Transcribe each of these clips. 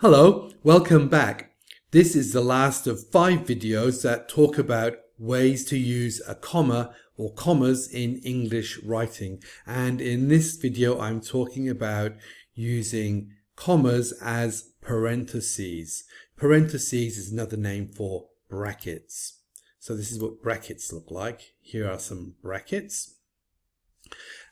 Hello, welcome back. This is the last of 5 videos that talk about ways to use a comma or commas in English writing. And in this video, I'm talking about using commas as parentheses. Parentheses is another name for brackets. So this is what brackets look like. Here are some brackets.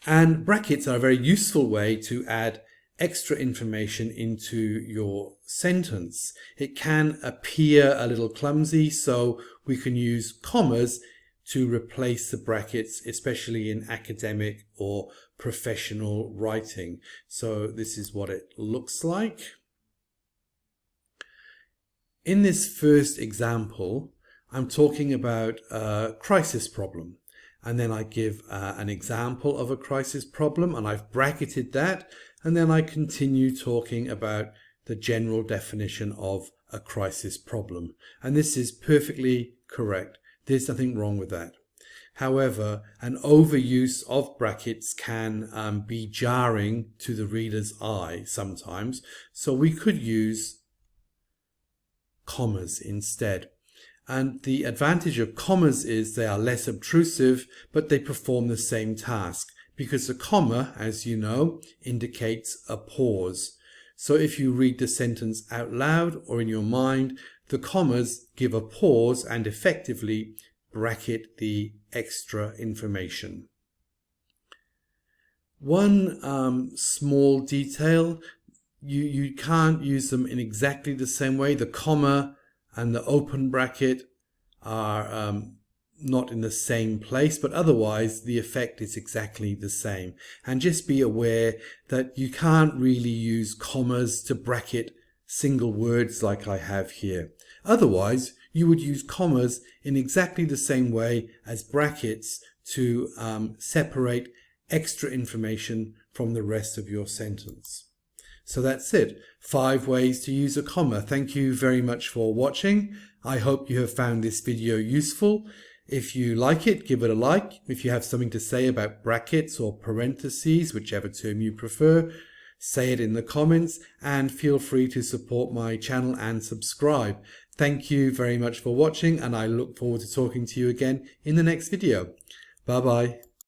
And brackets are a very useful way to add extra information into your sentence. It can appear a little clumsy, so we can use commas to replace the brackets, especially in academic or professional writing. So this is what it looks like. In this first example, I'm talking about a crisis problem. And then I give an example of a crisis problem, and I've bracketed that. And then I continue talking about the general definition of a crisis problem. And this is perfectly correct. There's nothing wrong with that. However, an overuse of brackets can be jarring to the reader's eye sometimes. So we could use commas instead. And the advantage of commas is they are less obtrusive, but they perform the same task, because a comma, as you know, indicates a pause. So if you read the sentence out loud or in your mind, the commas give a pause and effectively bracket the extra information. One small detail, you can't use them in exactly the same way. The comma and the open bracket are not in the same place, but otherwise the effect is exactly the same. And just be aware that you can't really use commas to bracket single words like I have here. Otherwise, you would use commas in exactly the same way as brackets to separate extra information from the rest of your sentence. So that's it. 5 ways to use a comma. Thank you very much for watching. I hope you have found this video useful. If you like it, give it a like. If you have something to say about brackets or parentheses, whichever term you prefer, say it in the comments, and feel free to support my channel and subscribe. Thank you very much for watching, and I look forward to talking to you again in the next video. Bye bye.